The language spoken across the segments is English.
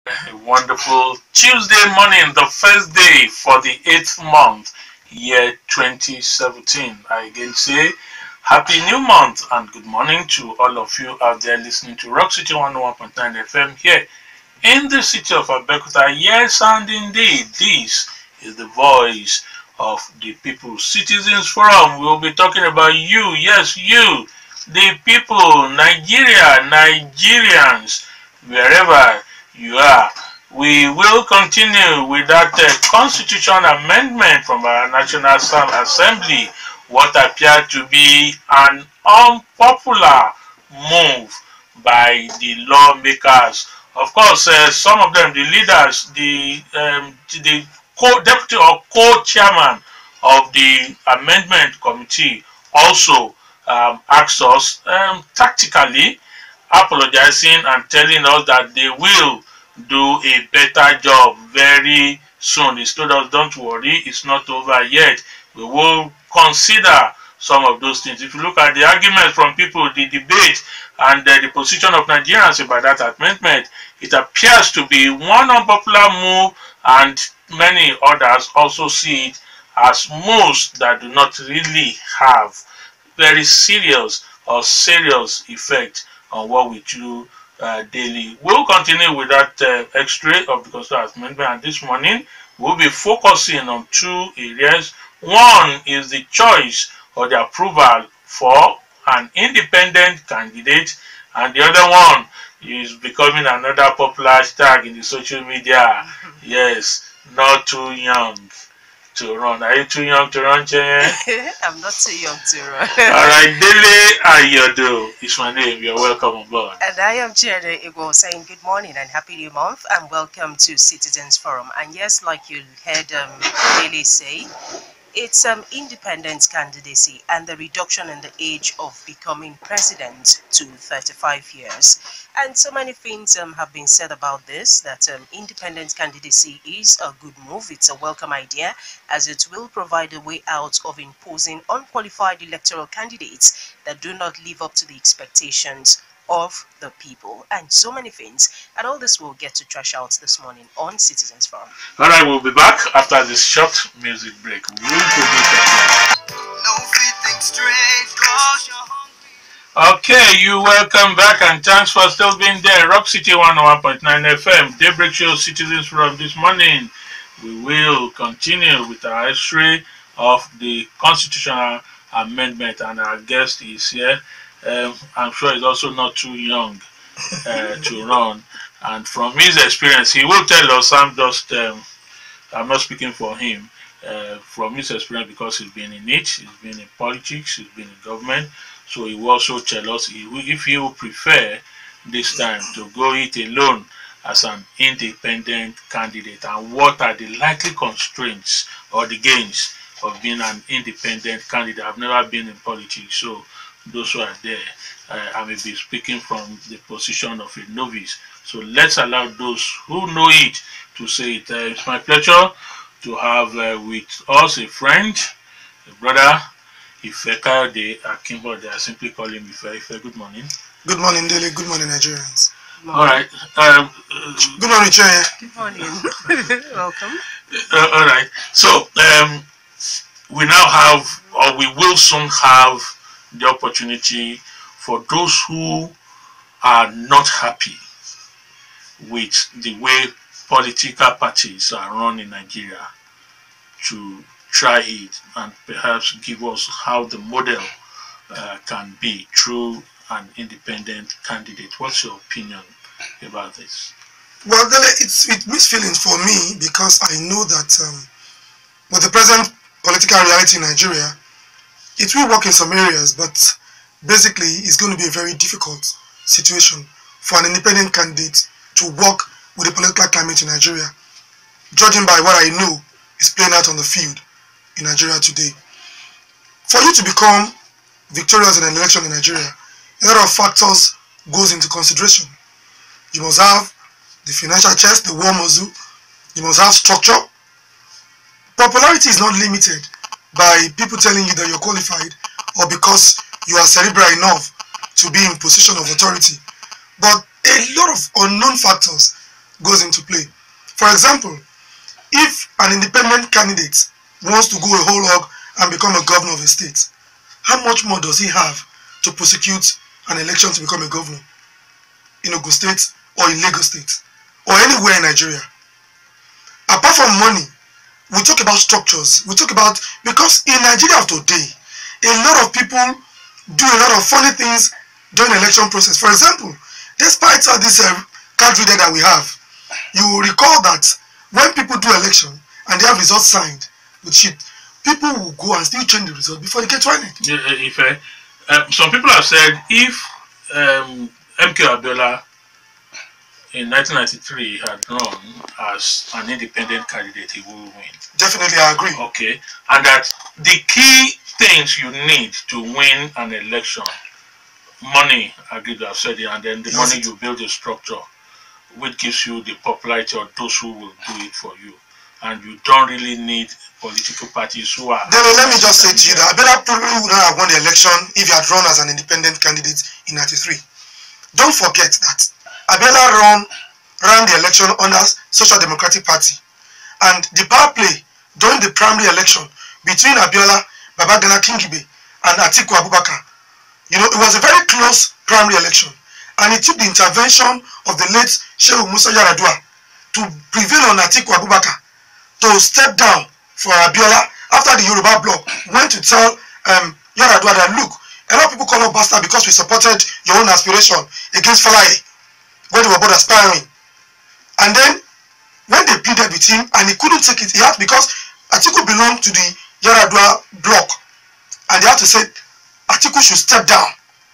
A wonderful Tuesday morning, the first day for the 8th month, year 2017. I again say happy new month and good morning to all of you out there listening to Rock City 101.9 FM here in the city of Abeokuta. Yes, and indeed, this is the voice of the people. Citizens Forum. We'll be talking about you, yes, you, the people, Nigeria, Nigerians, wherever you are. We will continue with that constitution amendment from our National Assembly, what appeared to be an unpopular move by the lawmakers. Of course, some of them, the leaders, the deputy or co-chairman of the amendment committee also asked us tactically apologizing and telling us that they will do a better job very soon. He told us, don't worry, it's not over yet. We will consider some of those things. If you look at the arguments from people, the debate, and the position of Nigerians about that amendment, it appears to be one unpopular move, and many others also see it as moves that do not really have very serious or serious effect on what we do daily. We'll continue with that extract of the constitutional amendment, and this morning we'll be focusing on two areas. One is the choice or the approval for an independent candidate, and the other one is becoming another popular tag in the social media. Yes, not too young to run. Are you too young to run, Chienye? I'm not too young to run. Alright, Dele Ayodo is my name. You're welcome on board. And I am Chienye Egwuonwu saying good morning and happy new month and welcome to Citizens Forum. And yes, like you heard Dele say, it's independent candidacy and the reduction in the age of becoming president to 35 years. And so many things have been said about this, that independent candidacy is a good move. It's a welcome idea, as it will provide a way out of imposing unqualified electoral candidates that do not live up to the expectations of the people, and so many things. And all this we'll get to trash out this morning on Citizens Forum. All right, we'll be back after this short music break. Okay, you welcome back and thanks for still being there. Rock City 101.9 FM, Daybreak Show, Citizens Forum this morning. We will continue with our history of the constitutional amendment, and our guest is here. I'm sure he's also not too young to run, and from his experience he will tell us. I'm not speaking for him, from his experience, because he's been in it, he's been in politics, he's been in government, so he will also tell us if he would prefer this time to go it alone as an independent candidate, and what are the likely constraints or the gains of being an independent candidate. I've never been in politics, so those who are there, I may be speaking from the position of a novice. So let's allow those who know it to say it. It's my pleasure to have with us a friend, a brother, Ifekayode Akinbode. I simply call him Ife. Good morning. Good morning, Dele. Good morning, Nigerians. All right. Good morning, Chienye. Good morning. Welcome. All right. So we now have, or we will soon have, the opportunity for those who are not happy with the way political parties are run in Nigeria to try it and perhaps give us how the model can be through an independent candidate. What's your opinion about this? Well, Dele, it's with mixed feelings for me, because I know that with the present political reality in Nigeria, it will work in some areas, but basically it's going to be a very difficult situation for an independent candidate to work with the political climate in Nigeria, judging by what I know is playing out on the field in Nigeria today. For you to become victorious in an election in Nigeria, a lot of factors goes into consideration. You must have the financial chest, the war muscle, you must have structure. Popularity is not limited by people telling you that you're qualified or because you are cerebral enough to be in position of authority. But a lot of unknown factors goes into play. For example, if an independent candidate wants to go a whole hog and become a governor of a state, how much more does he have to prosecute an election to become a governor in Ogun State or in Lagos State or anywhere in Nigeria? Apart from money, we talk about structures. We talk about, because in Nigeria of today, a lot of people do a lot of funny things during the election process. For example, despite all this card reader that we have, you will recall that when people do election and they have results signed with sheet, people will go and still change the result before they get to it. Some people have said if MK Abiola in 1993 had run as an independent candidate, he will win. Definitely, I agree. Okay, and that the key things you need to win an election, money, I agree, I've said it, and then the money you build a structure which gives you the popularity of those who will do it for you, and you don't really need political parties who are. Then let me just say to you that Abiola probably would not have won the election if he had run as an independent candidate in 93. Don't forget that Abiola ran the election under Social Democratic Party, and the power play during the primary election between Abiola, Babagana Kingibe, and Atiku Abubakar, it was a very close primary election, and it took the intervention of the late Sheikh Musa Yaradua to prevail on Atiku Abubakar to step down for Abiola after the Yoruba bloc went to tell Yaradua that, look, a lot of people call us bastard because we supported your own aspiration against Falaye when they were both aspiring. And then when they pleaded with him and he couldn't take it, because Atiku belonged to the Yaradua bloc, and they had to say Atiku should step down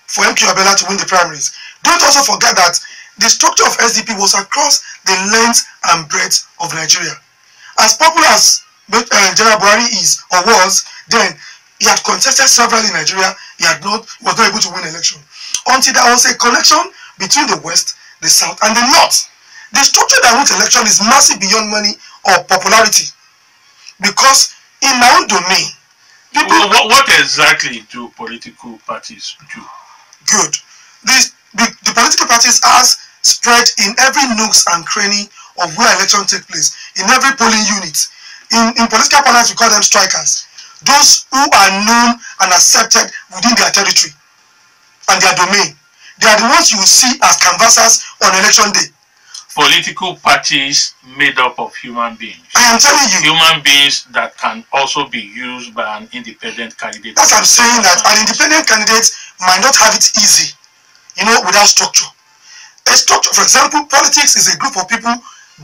for MK Abiola to win the primaries. Don't also forget that the structure of SDP was across the length and breadth of Nigeria. As popular as General Buhari is or was, then he had contested several in Nigeria. He was not able to win election until there was a connection between the West, the South, and the North. The structure that wins election is massive beyond money or popularity, because in my own domain, what exactly do political parties do? Good. The political parties are spread in every nooks and cranny of where election take place, in every polling unit. In political parlance, we call them strikers. Those who are known and accepted within their territory and their domain. They are the ones you will see as canvassers on election day. Political parties made up of human beings. I am telling you. Human beings that can also be used by an independent candidate. That's what I'm saying, that an independent candidate might not have it easy, without structure. A structure, for example, politics is a group of people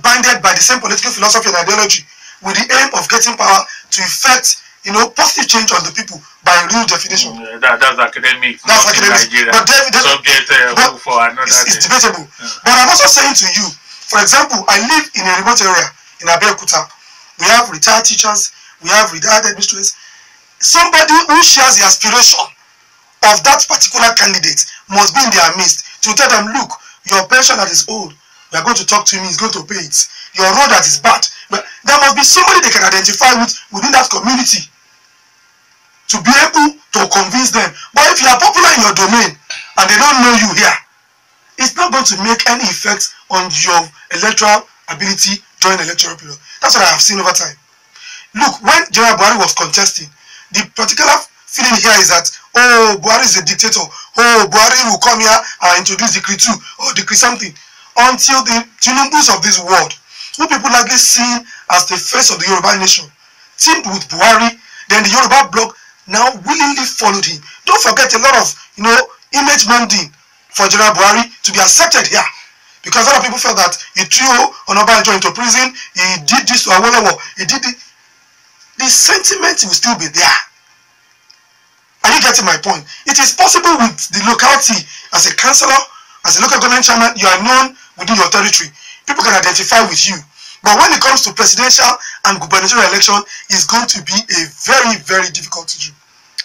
binded by the same political philosophy and ideology with the aim of getting power to effect, positive change on the people by real definition. That's academic. That's academic. But subject for another it's debatable. Yeah. But I'm also saying to you, for example, I live in a remote area in Abeokuta. We have retired teachers, we have retired administrators. Somebody who shares the aspiration of that particular candidate must be in their midst to tell them, look, your pension that is old, we are going to talk to him, he's going to pay it. Your road that is bad. But there must be somebody they can identify with within that community to be able to convince them. But if you are popular in your domain and they don't know you here, it's not going to make any effect on your electoral ability during the electoral period. That's what I have seen over time. Look, when General Buhari was contesting, the particular feeling here is that, oh, Buhari is a dictator. Oh, Buhari will come here and introduce Decree 2 or Decree something. Until the Tinubus of this world, who people likely seen as the face of the Yoruba nation, teamed with Buhari, then the Yoruba bloc now willingly followed him. Don't forget a lot of, image mending for General Buhari to be accepted here. Because a lot of people felt that he threw Honourable Ifekayode into prison, he did this to Awolowo, he did it. The sentiment will still be there. Are you getting my point? It is possible with the locality, as a councillor, as a local government chairman, you are known within your territory. People can identify with you. But when it comes to presidential and gubernatorial election, it's going to be a very, very difficult issue.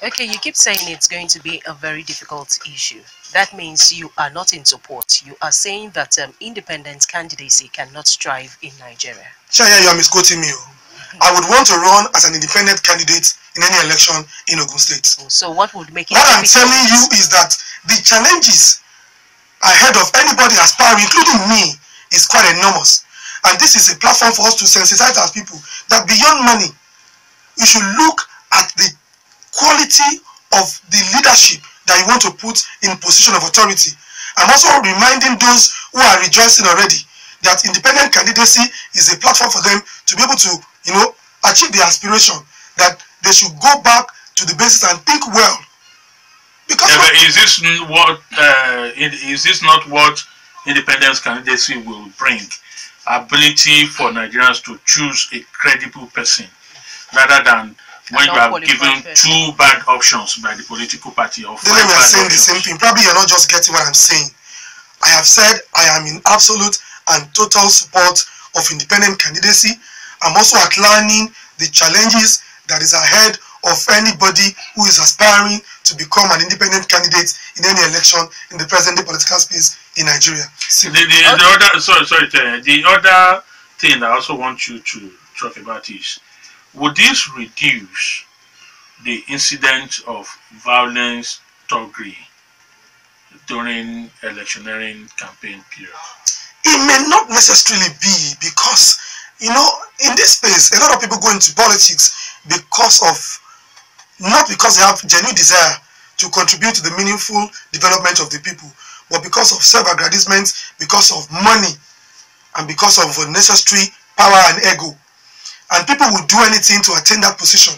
Okay, you keep saying it's going to be a very difficult issue. That means you are not in support. You are saying that independent candidacy cannot strive in Nigeria. Chienye, you are misquoting me. I would want to run as an independent candidate in any election in Ogun State. So what would make it What I'm telling you is that the challenges ahead of anybody aspiring, including me, is quite enormous. And this is a platform for us to sensitize our people that beyond money, we should look at the quality of the leadership that you want to put in position of authority. I'm also reminding those who are rejoicing already that independent candidacy is a platform for them to be able to, achieve the aspiration that they should go back to the basics and think well. Because but is this not what independence candidacy will bring? Ability for Nigerians to choose a credible person rather than when you are given two bad options by the political party. Or then we are saying the same thing. Probably you're not just getting what I'm saying. I have said I am in absolute and total support of independent candidacy. I'm also outlining the challenges that is ahead of anybody who is aspiring to become an independent candidate in any election in the present day political space in Nigeria. The other thing I also want you to talk about is, would this reduce the incidence of violence, thuggery during electioneering campaign period? It may not necessarily be, because, in this space, a lot of people go into politics not because they have genuine desire to contribute to the meaningful development of the people, but because of self-aggrandizement, because of money, and because of necessary power and ego. And people will do anything to attain that position.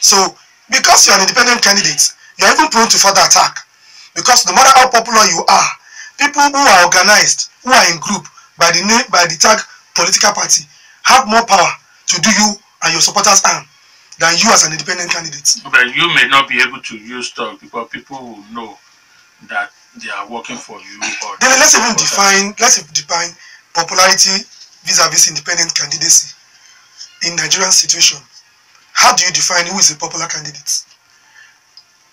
So, because you're an independent candidate, you're even prone to further attack. Because no matter how popular you are, people who are organized, who are in group by the tag political party, have more power to do you and your supporters harm than you as an independent candidate. But you may not be able to use talk because people will know that they are working for you. Then let's define popularity vis-a-vis independent candidacy in Nigerian situation. How do you define who is a popular candidate?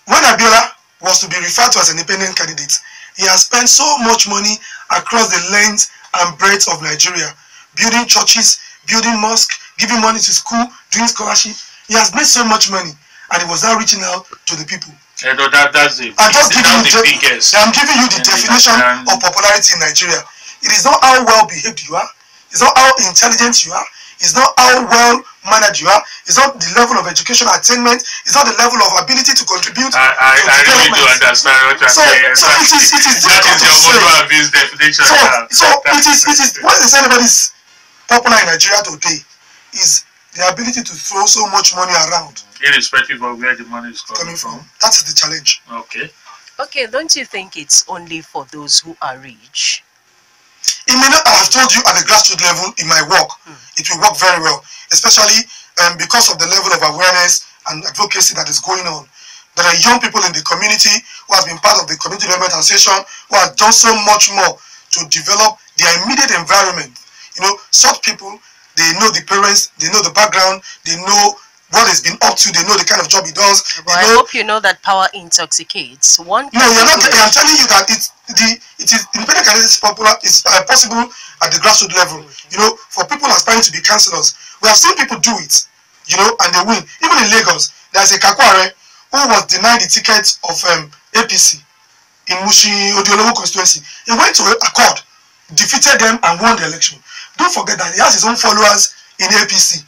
When Abiola was to be referred to as an independent candidate, he has spent so much money across the length and breadth of Nigeria, building churches, building mosques, giving money to school, doing scholarship. He has made so much money, and he was now reaching out to the people. I'm giving you the definition of popularity in Nigeria. It is not how well behaved you are, it's not how intelligent you are, it's not how well mannered you are, it's not the level of educational attainment, it's not the level of ability to contribute. I really do understand what you're saying. So it is difficult to say. It is what they say anybody's popular in Nigeria today is the ability to throw so much money around, irrespective of where the money is coming from. That is the challenge. Okay, don't you think it's only for those who are rich? It may not. I have told you at the grassroots level in my work, it will work very well, especially because of the level of awareness and advocacy that is going on. There are young people in the community who have been part of the community development association who have done so much more to develop their immediate environment. Such people, they know the parents, they know the background, they know what he's been up to, they know the kind of job he does. Well, I hope you know that power intoxicates. No, you're not. I'm telling you that it is independent candidacy is possible at the grassroots level. For people aspiring to be councillors, we have seen people do it, and they win. Even in Lagos, there's a Kakware who was denied the ticket of APC in Mushi Odiolowo constituency. He went to Accord, defeated them, and won the election. Don't forget that he has his own followers in APC.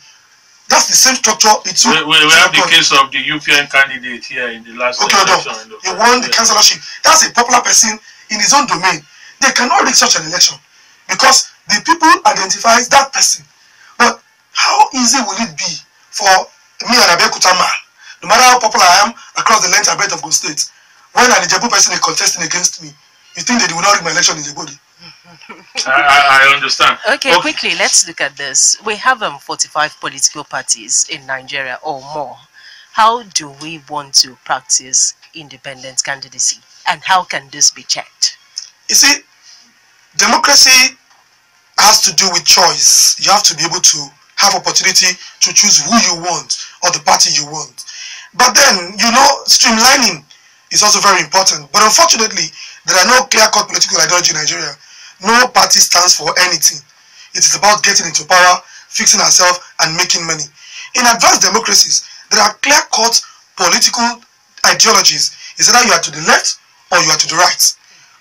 That's the same structure it took. We have the case of the UPN candidate here in the last election. He won the councillorship. That's a popular person in his own domain. They cannot rig such an election because the people identifies that person. But how easy will it be for me and Abeokuta man, no matter how popular I am across the length and breadth of Ogun State, when an Ijebu person is contesting against me, you think they will not rig my election in Ijebu? I understand. Okay, quickly, let's look at this. We have 45 political parties in Nigeria or more. How do we want to practice independent candidacy? And how can this be checked? You see, democracy has to do with choice. You have to be able to have opportunity to choose who you want or the party you want. But then, streamlining is also very important. But unfortunately, there are no clear-cut political ideology in Nigeria. No party stands for anything. It is about getting into power, fixing ourselves, and making money. In advanced democracies, there are clear-cut political ideologies. It's either you are to the left or you are to the right.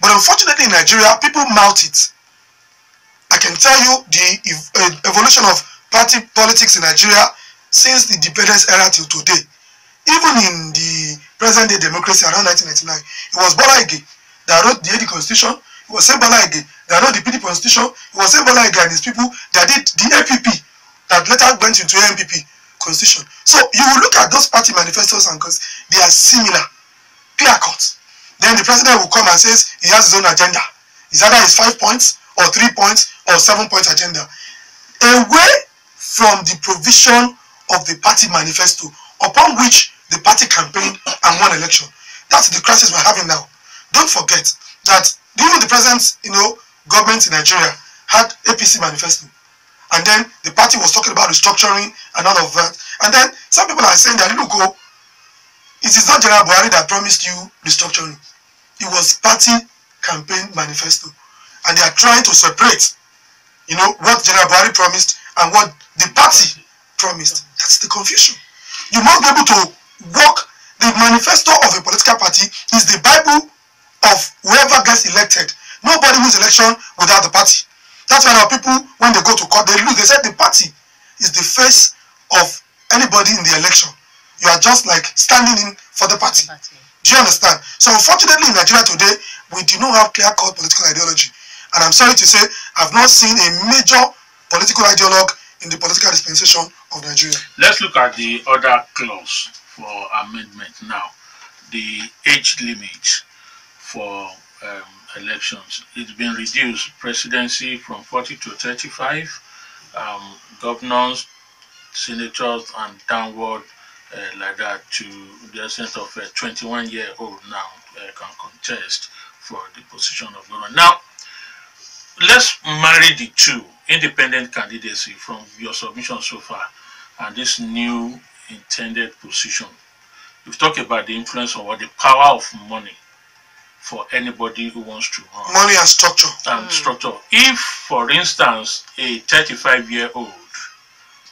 But unfortunately in Nigeria, people mouth it. I can tell you the evolution of party politics in Nigeria since the independence era till today. Even in the present day democracy around 1999, it was Bola Ige that wrote the AD constitution. It was same Bola Ige that wrote the PD constitution. It was same Bola Ige and his people that did the APP that later went into AMPP constitution. So you will look at those party manifestos and they are similar, clear cut. Then the president will come and says he has his own agenda. It's either his 5 points or 3 points or 7 point agenda. Away from the provision of the party manifesto upon which the party campaigned and won election. That's the crisis we're having now. Don't forget that even the present, government in Nigeria had APC manifesto. And then the party was talking about restructuring and all of that. And then some people are saying that, look, it is not General Buhari that promised you restructuring. It was party campaign manifesto. And they are trying to separate, what General Buhari promised and what the party promised. That's the confusion. You must be able to work. The manifesto of a political party is the Bible of whoever gets elected. Nobody wins election without the party. That's why our people, when they go to court, they lose. They said the party is the face of anybody in the election. You are just like standing in for the party. Do you understand? So unfortunately in Nigeria today, we do not have clear-cut political ideology. And I'm sorry to say, I've not seen a major political ideologue in the political dispensation of Nigeria. Let's look at the other clause for amendment now. The age limit for elections. It's been reduced. Presidency from 40 to 35. Governors, senators, and downward like that to the extent of a 21-year-old now can contest for the position of governor. Now, let's marry the two, independent candidacy from your submission so far and this new intended position. You've talked about the influence or the power of money for anybody who wants to run. Money and structure. Structure. If, for instance, a 35-year-old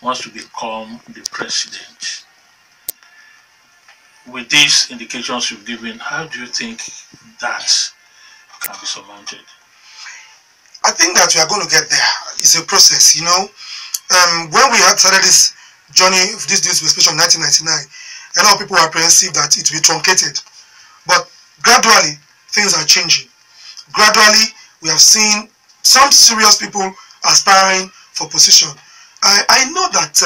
wants to become the president, with these indications you've given, how do you think that can be surmounted? I think that we are going to get there. It's a process, When we had started this journey of this dispensation in 1999, a lot of people were apprehensive that it will be truncated. But gradually, things are changing. Gradually, we have seen some serious people aspiring for position. I know that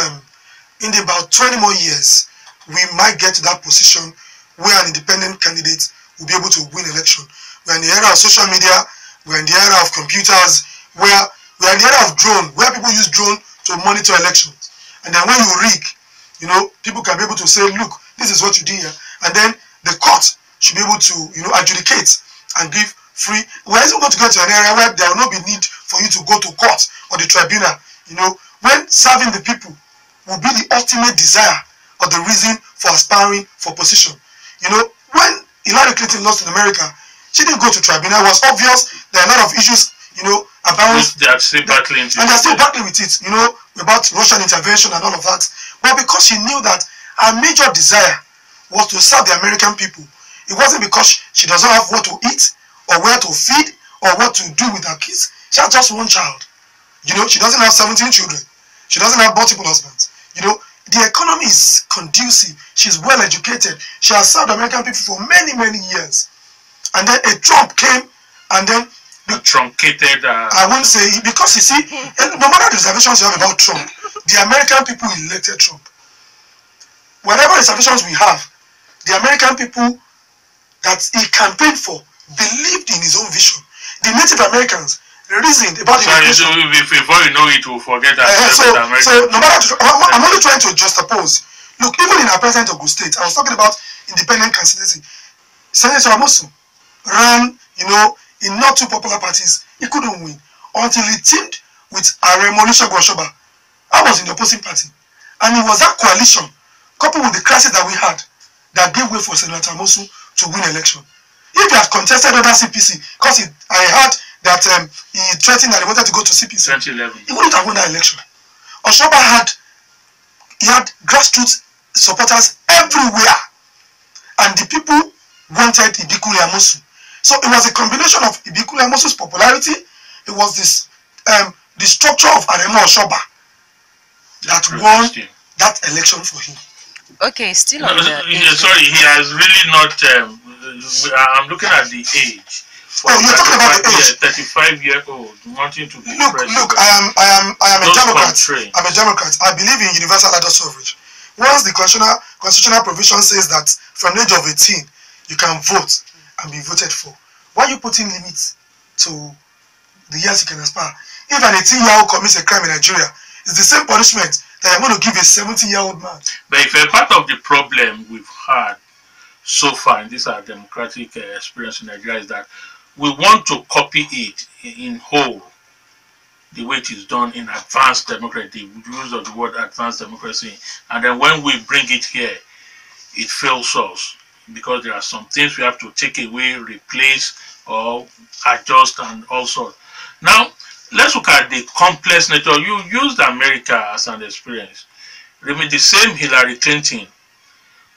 in about 20 more years, we might get to that position where an independent candidate will be able to win election. We're in the era of social media, we're in the era of computers, we're in the era of drone, where people use drone to monitor elections. And then when you rig, people can be able to say, look, this is what you did here. And then the court should be able to, adjudicate and give free. We're even going to get to an area where there will not be need for you to go to court or the tribunal. When serving the people will be the ultimate desire or the reason for aspiring for position. When Hillary Clinton lost in America, she didn't go to tribunal. It was obvious there are a lot of issues, about they are still battling with it. And they're still battling with it, about Russian intervention and all of that. But because she knew that her major desire was to serve the American people, it wasn't because she doesn't have what to eat or where to feed or what to do with her kids. She has just one child. She doesn't have 17 children. She doesn't have multiple husbands. The economy is conducive. She's well educated. She has served American people for many, many years. And then a Trump came and then truncated. I won't say, because you see, no matter the reservations you have about Trump, the American people elected Trump. Whatever reservations we have, the American people that he campaigned for believed in his own vision. The Native Americans reasoned about the so before you know it, we'll forget that. So no matter, I'm only trying to juxtapose. Look, even in our present Ogun State, I was talking about independent candidacy. Senator Amosu ran, in not too popular parties. He couldn't win until he teamed with Aremo Olusegun Osunba. I was in the opposing party, and it was that coalition, coupled with the crisis that we had, that gave way for Senator Amosu to win election. If he had contested under CPC, because I heard that he threatened that he wanted to go to CPC, 2011, he wouldn't have won that election. Osunba had grassroots supporters everywhere, and the people wanted Ibikule Amosu. So it was a combination of Ibikule Amosu's popularity. It was this the structure of Aremo Oshoba that won that election for him. Okay, still on the sorry, he has really not. I'm looking at the age. Oh, you're talking about the age. 35-year-old wanting to be president. Look. I am a Democrat. I'm a Democrat. I believe in universal adult suffrage. Once the constitutional provision says that from the age of 18 you can vote and be voted for, why are you putting limits to the years you can aspire? If an 18-year-old commits a crime in Nigeria, it's the same punishment that I'm going to give a 70-year-old man. But if a part of the problem we've had so far in this our democratic experience in Nigeria is that we want to copy it in whole, the way it is done in advanced democracy, the use of the word advanced democracy, and then when we bring it here, it fails us because there are some things we have to take away, replace, or adjust, and also. Now, let's look at the complex nature. You used America as an experience. Remember, the same Hillary Clinton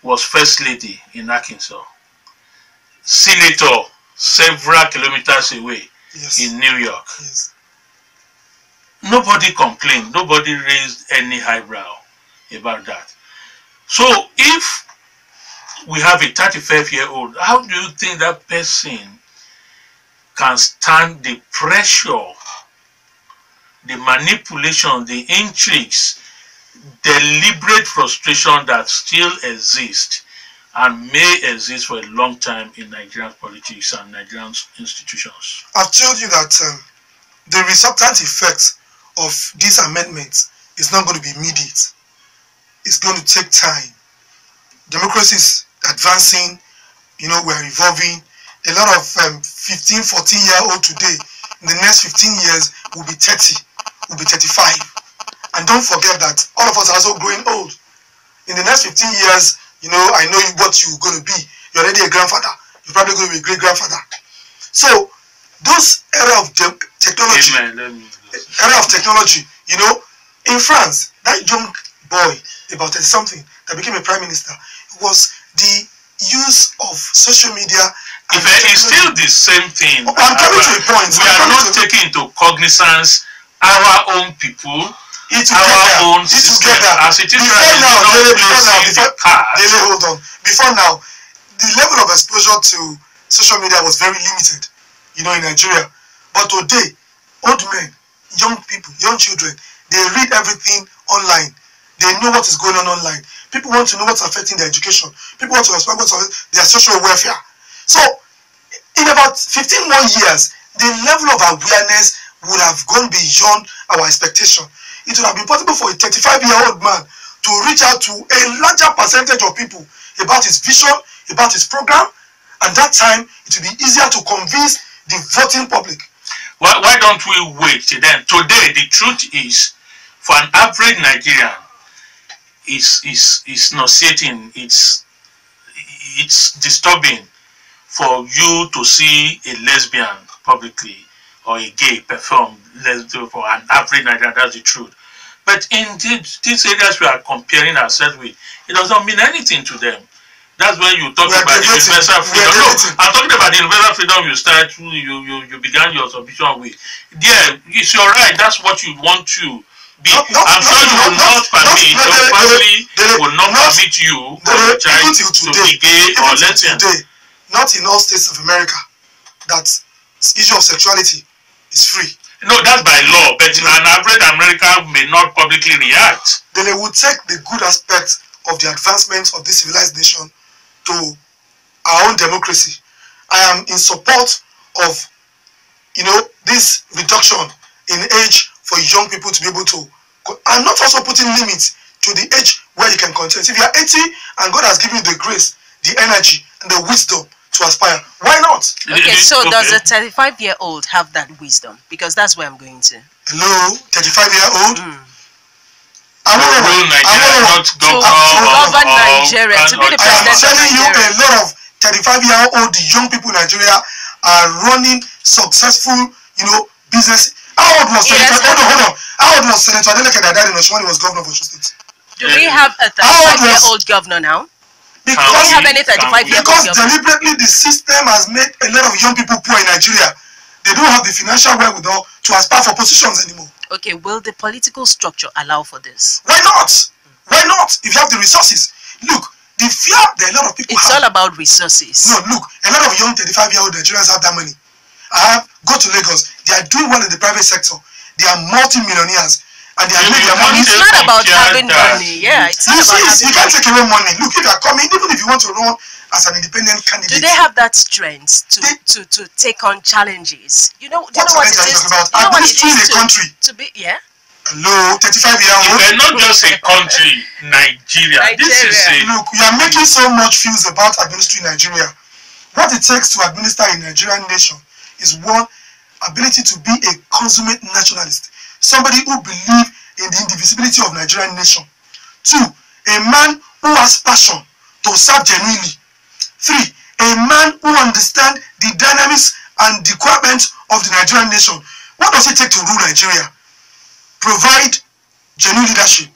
was first lady in Arkansas, senator several kilometers away in New York. Yes. Nobody complained. Nobody raised any eyebrow about that. So if we have a 35-year-old, how do you think that person can stand the pressure, the manipulation, the intrigues, deliberate frustration that still exists and may exist for a long time in Nigerian politics and Nigerian institutions? I've told you that the resultant effect of this amendment is not going to be immediate. It's going to take time. Democracy is advancing, we're evolving. A lot of 15, 14-year-old today, in the next 15 years, will be 30, will be 35. And don't forget that all of us are also growing old. In the next 15 years, I know what you're going to be. You're already a grandfather. You're probably going to be a great-grandfather. So, those era of technology, in France, that young boy, about 30-something, that became a prime minister, was the use of social media. It's still the same thing. Okay, I'm coming to a point. We are not taking into cognizance our own people, our own system. As it is right now, Dele, hold on. Before now, the level of exposure to social media was very limited, in Nigeria. But today, old men, young people, young children, they read everything online. They know what is going on online. People want to know what's affecting their education. People want to know what's their social welfare. So, in about 15 more years, the level of awareness would have gone beyond our expectation. It would have been possible for a 35-year-old man to reach out to a larger percentage of people about his vision, about his program, and that time it will be easier to convince the voting public. Why don't we wait till then? Today, the truth is, for an average Nigerian, it's nauseating, it's disturbing for you to see a lesbian publicly or a gay perform for an average Nigerian. That's the truth. But in these areas we are comparing ourselves with, it doesn't mean anything to them. That's when you talk about the universal freedom. No, I'm talking about the universal freedom you began your submission with. Yeah, it's your right. That's what you want to be. I'm sure you will not permit, your family will not permit you or your child to be gay or lesbian. Not in all states of America that issue of sexuality is free. No, that's by law, but an average American may not publicly react. Then they will take the good aspects of the advancement of this civilized nation to our own democracy. I am in support of, this reduction in age for young people to be able to. I'm not also putting limits to the age where you can contest. If you are 80 and God has given you the grace, the energy, and the wisdom to aspire, why not? Okay, so does a 35-year-old have that wisdom? Because that's where I'm going to. Hello, 35-year-old? To rule Nigeria, not govern Nigeria, to be the president of Nigeria. I'm telling you, a lot of 35-year-old young people in Nigeria are running successful, business. How old was Senator? Hold on. How old was Senator Dele that died in Osun when he was governor of Osun State? Do we have a 35-year-old governor now? Do we have any 35-year-old Because governor? deliberately the system has made a lot of young people poor in Nigeria. They don't have the financial wherewithal to aspire for positions anymore. Okay, will the political structure allow for this? Why not? Why not? If you have the resources. Look, the fear that a lot of people It's have. all about resources. No, look, a lot of young 35-year-old Nigerians have that money. Go to Lagos. They are doing well in the private sector. They are multi-millionaires. And they are making their money. It's not about having money. Yeah, it's not about having you can't take away money. Look, if you are coming, even if you want to run as an independent candidate. Do they have that strength to take on challenges? You know, what it is about? Administering a country. To be, yeah. Hello, 35-year-old. They're not just a country, Nigeria. This is a... Look, you are making so much fuss about administering Nigeria. What it takes to administer a Nigerian nation is one, ability to be a consummate nationalist. Somebody who believes in the indivisibility of Nigerian nation. 2, a man who has passion to serve genuinely. 3, a man who understands the dynamics and the requirements of the Nigerian nation. What does it take to rule Nigeria? Provide genuine leadership,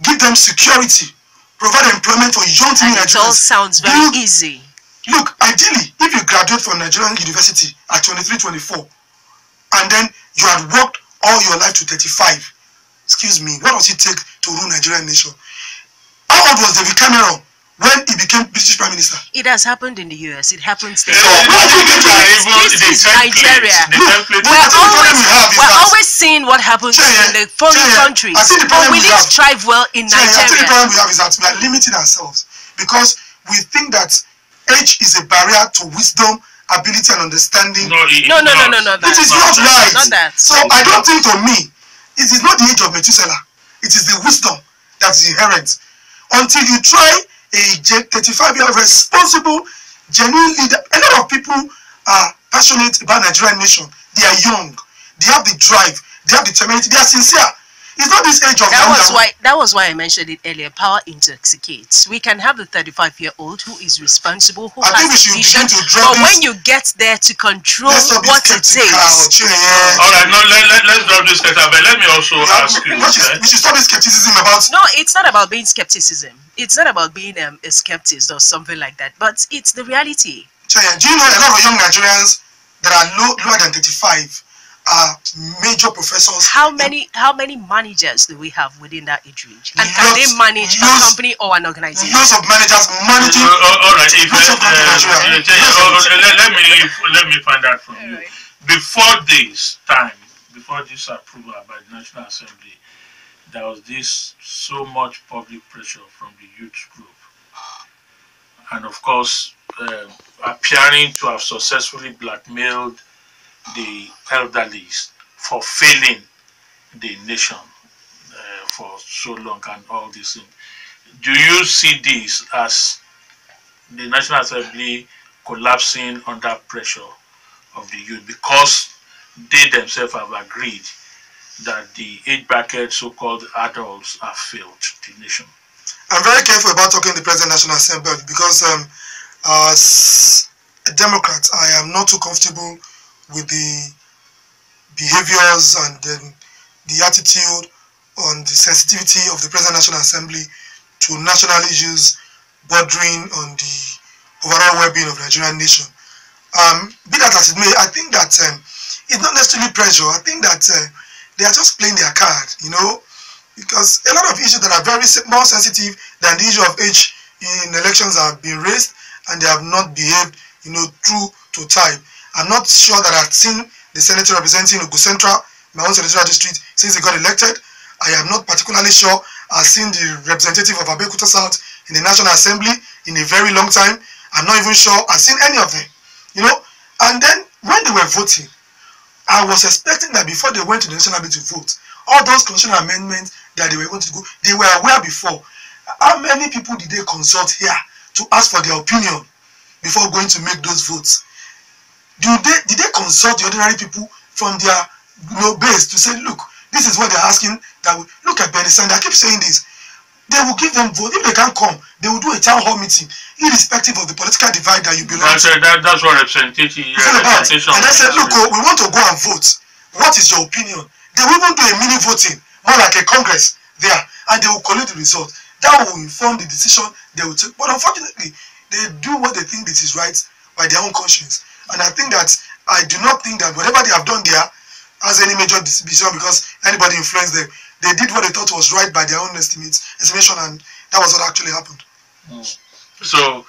give them security, provide employment for young Nigerians. It all sounds very easy. Look, ideally, if you graduate from Nigerian university at 23, 24, and then you had worked all your life to 35, excuse me, what does it take to rule Nigerian nation? How old was David Cameron when he became British Prime Minister? It has happened in the US. It happens there. This is Nigeria. We're always seeing what happens in the foreign countries. But we need to strive well in Nigeria. I think the problem we have is that we are limiting ourselves because we think that age is a barrier to wisdom, ability, and understanding. No. It is not right. Not that. So I don't think, to me, it is not the age of Methuselah. It is the wisdom that is inherent. Until you try a 35-year-old responsible, genuine leader. A lot of people are passionate about Nigerian nation. They are young. They have the drive. They have the determination. They are sincere. It's not this age of that was why I mentioned it earlier. Power intoxicates. We can have the 35-year-old who is responsible, who has a vision, but when you get there to control what it takes. All right, no, let's drop this but let me also ask you. We should stop this skepticism about. No, it's not about being skepticism. It's not about being a skeptic or something like that. But it's the reality. Chienye, do you know a lot of young Nigerians that are lower than 35? Are major professors. How many managers do we have within that age range? And can they manage a company or an organization? Lots of managers managing. All right, let me find out from you. Before this approval by the National Assembly, there was this so much public pressure from the youth group, and of course, appearing to have successfully blackmailed the elderly for failing the nation for so long and all these things. Do you see this as the National Assembly collapsing under pressure of the youth because they themselves have agreed that the age bracket so-called adults have failed the nation? I'm very careful about talking to the President National Assembly because as a Democrat, I am not too comfortable with the behaviors and then the attitude on the sensitivity of the present National Assembly to national issues bordering on the overall well-being of the Nigerian nation. Be that as it may, I think that it's not necessarily pressure. I think that they are just playing their card, because a lot of issues that are very more sensitive than the issue of age in elections have been raised and they have not behaved, true to time. I'm not sure that I've seen the senator representing Ogun Central, my own senatorial district, since he got elected. I am not particularly sure I've seen the representative of Abeokuta South in the National Assembly in a very long time. I'm not even sure I've seen any of them, And then when they were voting, I was expecting that before they went to the National Assembly to vote, all those constitutional amendments that they were going to go, they were aware before. How many people did they consult here to ask for their opinion before going to make those votes? Did they consult the ordinary people from their base to say, look, this is what they're asking? Look at Bernie Sanders, I keep saying this. They will give them vote. If they can't come, they will do a town hall meeting, irrespective of the political divide that you belong to. That's what representation is about. And I said, look, we want to go and vote. What is your opinion? They will even do a mini voting, more like a congress there, and they will collect the result. That will inform the decision they will take. But unfortunately, they do what they think this is right by their own conscience. And I think that I do not think that whatever they have done there has any major decision because anybody influenced them. They did what they thought was right by their own estimation, and that was what actually happened. So,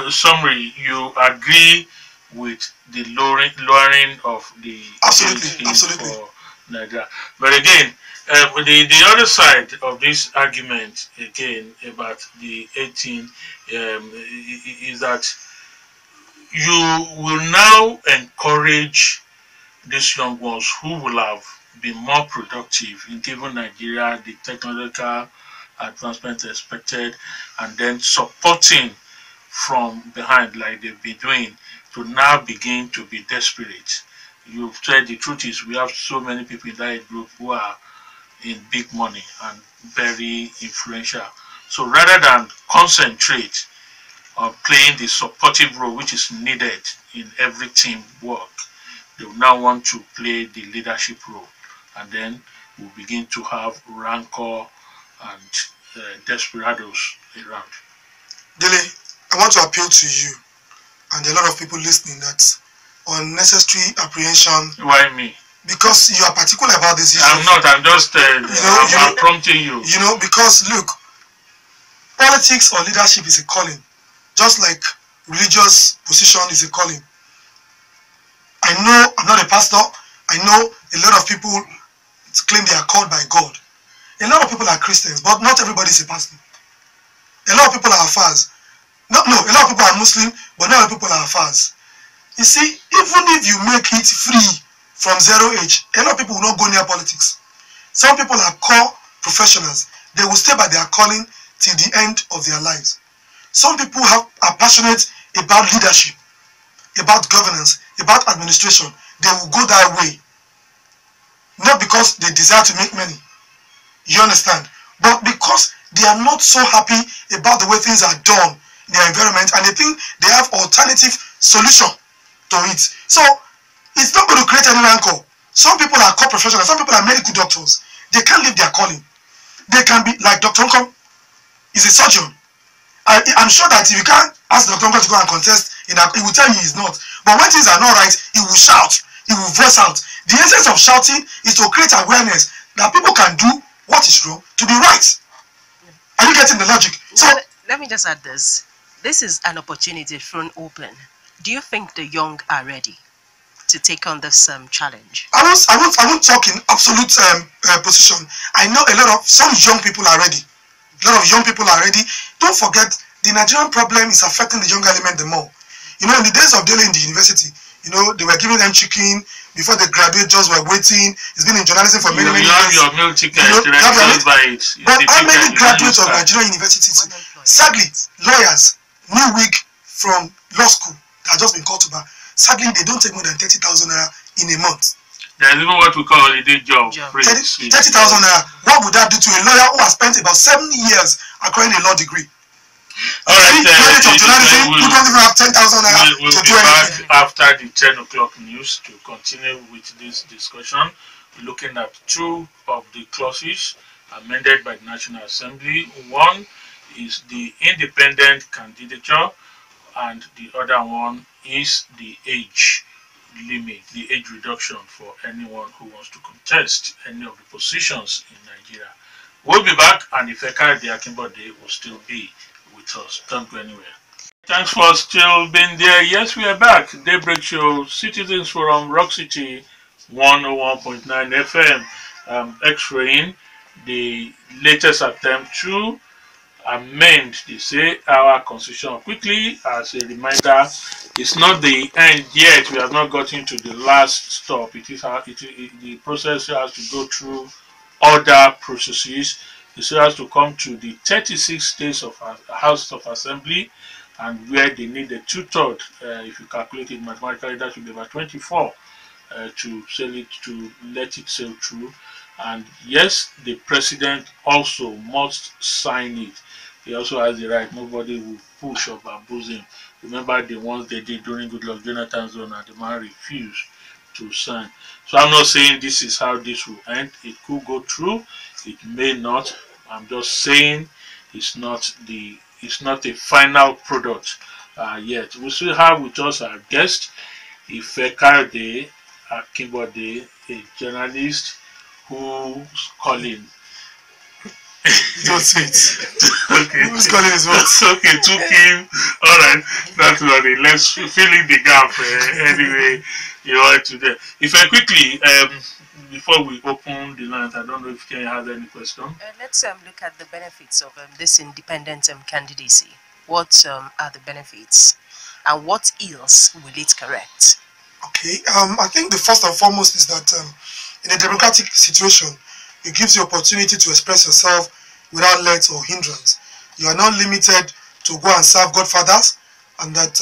summary, you agree with the lowering of the age for Nigeria. But again, the other side of this argument, again, about the 18, is that you will now encourage these young ones who will have been more productive in giving Nigeria the technological advancement expected, and then supporting from behind like they've been doing, to now begin to be desperate. You've said the truth is we have so many people in that group who are in big money and very influential. So rather than concentrate on playing the supportive role which is needed in every team work, they will now want to play the leadership role, and then we'll begin to have rancor and desperados around. Dele, I want to appeal to you and a lot of people listening that unnecessary apprehension. Why me? Because you are particular about this issue. I'm not. I'm just I'm prompting you. You know, because look, politics or leadership is a calling, just like religious position is a calling. I know I'm not a pastor. I know a lot of people claim they are called by God. A lot of people are Christians, but not everybody is a pastor. A lot of people are Afars. No, a lot of people are Muslim, but not a lot of people are Afars. You see, even if you make it free from 0 age, a lot of people will not go near politics. Some people are core professionals. They will stay by their calling till the end of their lives. Some people are passionate about leadership, about governance, about administration. They will go that way. Not because they desire to make money. You understand? But because they are not so happy about the way things are done in their environment, and they think they have alternative solution to it. So it's not going to create any rancor. Some people are core professionals, some people are medical doctors. They can't leave their calling. They can be like Dr. Nkom is a surgeon. I'm sure that if you can't ask Dr. Nkom to go and contest, he will tell you he's not. But when things are not right, he will shout, he will voice out. The essence of shouting is to create awareness that people can do what is wrong to be right. Are you getting the logic? So let me just add this. This is an opportunity front open. Do you think the young are ready to take on this challenge? I won't talk in absolute position. I know some young people are ready. A lot of young people are ready. Don't forget, the Nigerian problem is affecting the young element the more. You know, in the days of Dele in the university, you know, they were giving them chicken before they graduate, just were waiting. It's been in journalism for many years. You have your milk chicken, but how many graduates of Nigerian universities, sadly, lawyers, new wig from law school that have just been called to bar, sadly, they don't take more than 30,000 naira in a month. There's even what we call a day job. 30,000 naira. What would that do to a lawyer who has spent about 7 years acquiring a law degree? Alright, who don't even have 10,000 naira we'll to be do back anything. after the 10 o'clock news to continue with this discussion, looking at two of the clauses amended by the National Assembly. One is the independent candidature, and the other one is the age limit, the age reduction for anyone who wants to contest any of the positions in Nigeria. We'll be back, and Ifekayode Akinbode will still be with us. Don't go anywhere. Thanks for still being there. Yes, we are back. Daybreak Show, Citizens Forum, Rock City, 101.9 FM. X-raying the latest attempt to amend, they say, our constitution. Quickly, as a reminder, it's not the end yet. We have not gotten to the last stop. The process has to go through other processes. It still has to come to the 36 states of House of Assembly, and where they need a 2/3. If you calculate it mathematically, that should be about 24 to let it sail through. And yes, the president also must sign it. He also has the right. Nobody will push or bamboozle him. Remember the ones they did during Goodluck Jonathan's zone, and the man refused to sign. So I'm not saying this is how this will end. It could go through. It may not. I'm just saying it's not a final product yet. We still have with us our guest, Ifekayode Akinbode, a journalist who's calling. Don't say it. Okay. Who's calling his what? Okay, took him. Alright, that's what it. Let's fill in the gap anyway. You want to do. If I quickly, before we open the lines, I don't know if Chienye has any question. Let's look at the benefits of this independent candidacy. What are the benefits, and what ills will it correct? Okay, I think the first and foremost is that in a democratic situation, it gives you opportunity to express yourself without let or hindrance. You are not limited to go and serve godfathers, and that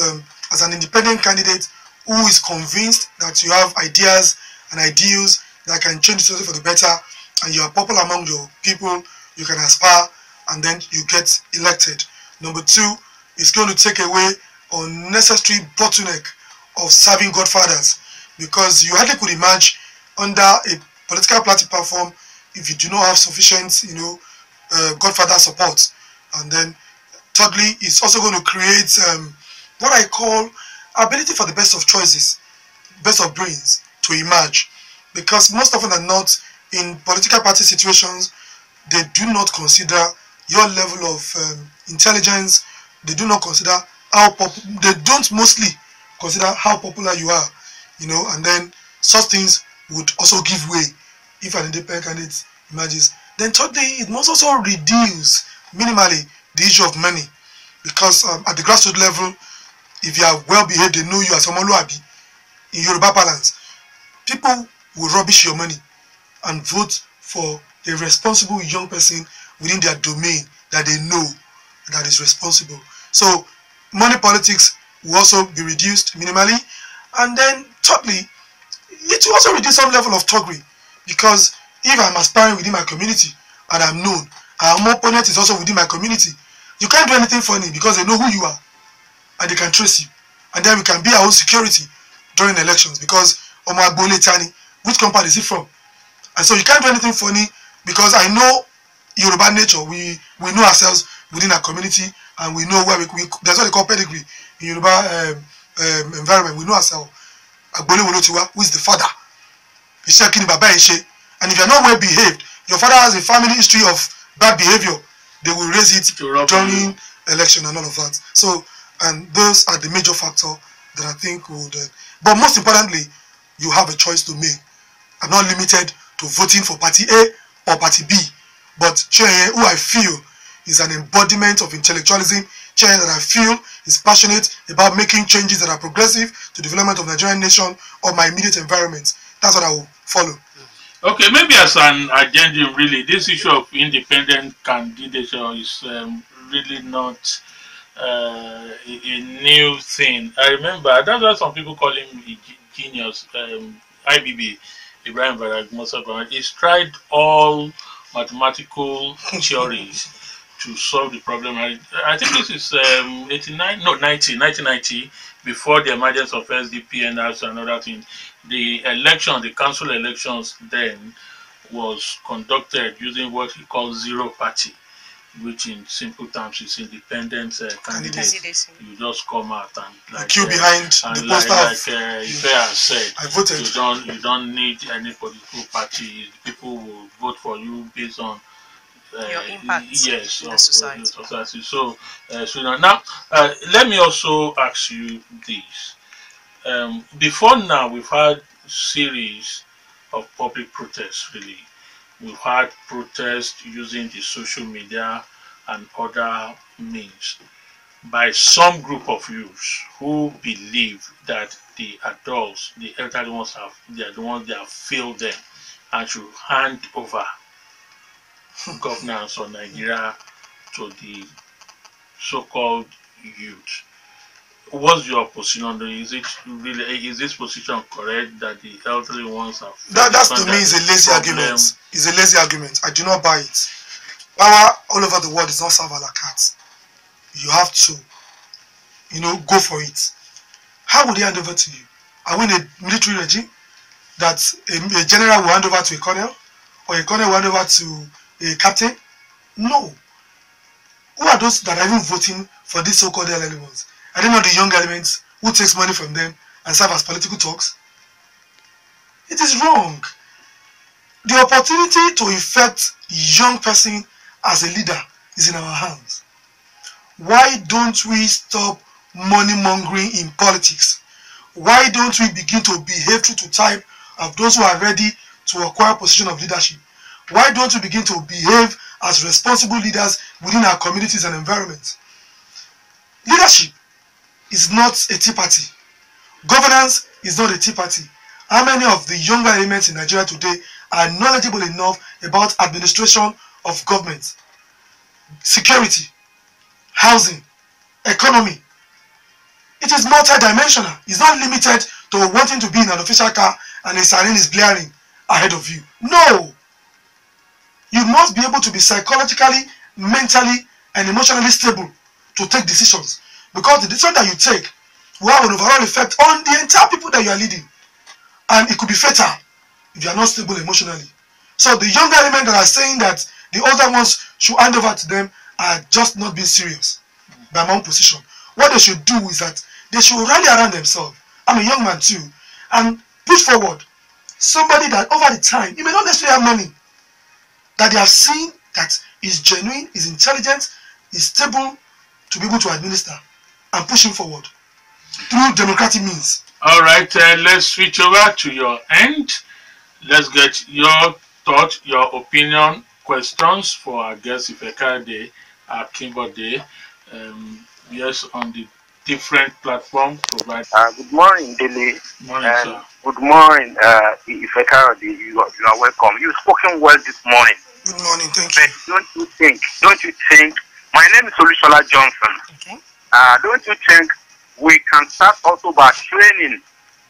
as an independent candidate who is convinced that you have ideas and ideals that can change the situation for the better, and you are popular among your people, you can aspire, and then you get elected. Number two, it's going to take away unnecessary bottleneck of serving godfathers, because you hardly could imagine under a political party platform if you do not have sufficient, godfather support. And then thirdly, it's also going to create what I call ability for the best of choices, best of brains to emerge, because most often than not in political party situations, they do not consider your level of intelligence. They do not consider they don't mostly consider how popular you are, and then such things would also give way if an independent candidate emerges. Then thirdly, it must also reduce minimally the issue of money, because at the grassroots level, if you are well behaved, they know you as Omoluabi. In Yoruba balance, people will rubbish your money and vote for a responsible young person within their domain that they know that is responsible. So money politics will also be reduced minimally. And then thirdly, it will also reduce some level of thuggery, because if I'm aspiring within my community and I'm known, and my opponent is also within my community, you can't do anything funny because they know who you are and they can trace you. And then we can be our own security during elections, because Omo Agbole Tani, which compound is he from? And so you can't do anything funny, because I know Yoruba nature. We know ourselves within our community, and we know where there's what they call pedigree in Yoruba environment. We know ourselves. Agbole Wolotiwa, who is the father? And if you're not well behaved, your father has a family history of bad behavior, they will raise it during election and all of that. So, and those are the major factors that I think would. But most importantly, you have a choice to make. I'm not limited to voting for party A or party B, but Chienye, who I feel is an embodiment of intellectualism, Chienye that I feel is passionate about making changes that are progressive to the development of the Nigerian nation or my immediate environment. That's what I will follow. Okay, maybe as an agenda, really, this issue of independent candidature is really not a new thing. I remember that's why some people call him a genius. IBB, Ibrahim Barag, he's tried all mathematical theories to solve the problem. I think this is 1990, before the emergence of SDP and another thing. The council elections then was conducted using what he calls zero party, which in simple terms is independent candidates. You just come out and like queue behind the poster. Ifeya said, I voted. You don't need any political party. People will vote for you based on your impact in the society. So now let me also ask you this. Before now, we've had series of public protests. Really, we've had protests using the social media and other means by some group of youths who believe that the adults, the elderly ones, they are the ones that have failed them and should hand over governance of Nigeria to the so-called youth. What's your position on this? Is this position correct that the elderly ones have? That's to me is a lazy argument. It's a lazy argument. I do not buy it. Power all over the world is not served a la carte. You have to, go for it. How would they hand over to you? Are we in a military regime that a general will hand over to a colonel, or a colonel will hand over to a captain? No. Who are those that are even voting for these so-called elderly ones? Are they not the young elements who takes money from them and serve as political talks? It is wrong. The opportunity to effect young person as a leader is in our hands. Why don't we stop money mongering in politics? Why don't we begin to behave true to type of those who are ready to acquire position of leadership? Why don't we begin to behave as responsible leaders within our communities and environments? Leadership is not a tea party. Governance is not a tea party. How many of the younger elements in Nigeria today are knowledgeable enough about administration of government, security, housing, economy? It is multidimensional. It's not limited to wanting to be in an official car and a siren is blaring ahead of you. No! You must be able to be psychologically, mentally, and emotionally stable to take decisions. Because the decision that you take will have an overall effect on the entire people that you are leading. And it could be fatal if you are not stable emotionally. So the younger element that are saying that the older ones should hand over to them are just not being serious by my own position. What they should do is that they should rally around themselves. I'm a young man too. And push forward somebody that over the time, he may not necessarily have money, that they have seen that is genuine, is intelligent, is stable to be able to administer and push him forward through democratic means. All right, let's switch over to your end. Let's get your thought, your opinion, questions for our guest Ifekayode Akinbode. Yes, on the different platform provided. Good morning, Dele. Morning, sir. Good morning, Ifekayode. You are welcome. You've spoken well this morning. Good morning, thank you. But don't you think, my name is Olusola Johnson. Okay. Don't you think we can start also by training,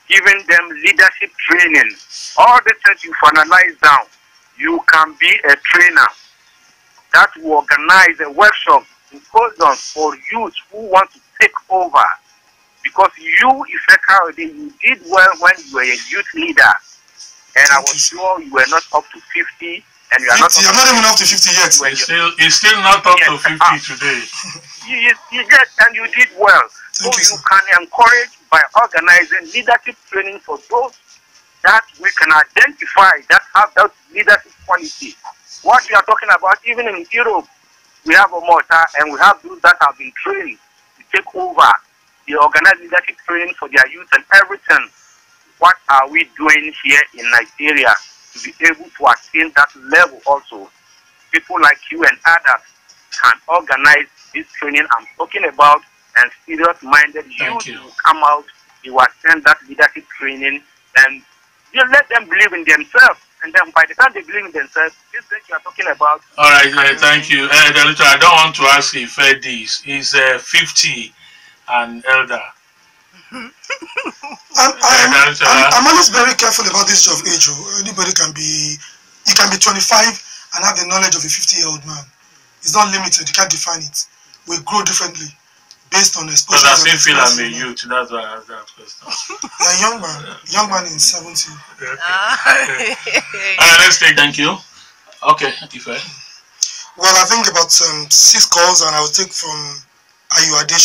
giving them leadership training? All the things you finalize down, you can be a trainer that will organize a workshop, symposium for youth who want to take over. Because you, Ifekayode, you did well when you were a youth leader. And I was sure you were not up to 50. And you are 50, I'm not even up to 50 yet. He's still not up to 50 today. You get, and you did well. So you can encourage by organizing leadership training for those that we can identify that have that leadership quality. What we are talking about, even in Europe, we have a mortar and we have those that have been trained to take over. They organize leadership training for their youth and everything. What are we doing here in Nigeria to be able to attain that level also? People like you and others can organize this training I'm talking about, and serious-minded youth will come out, they will attend that leadership training, and you let them believe in themselves. And then by the time they believe in themselves, this thing you are talking about. All right, thank you. I don't want to ask if this is 50 and elder. I'm always very careful about this of age. Anybody can be, you can be 25 and have the knowledge of a 50-year-old man. It's not limited. You can't define it. We grow differently based on exposure. Because I still feel I'm a youth. That's why I asked that question. You're a young man. Young man in 70. Let's take. Thank you. Okay, Ife. Well, I think about 6 calls, and I will take from Ayodo,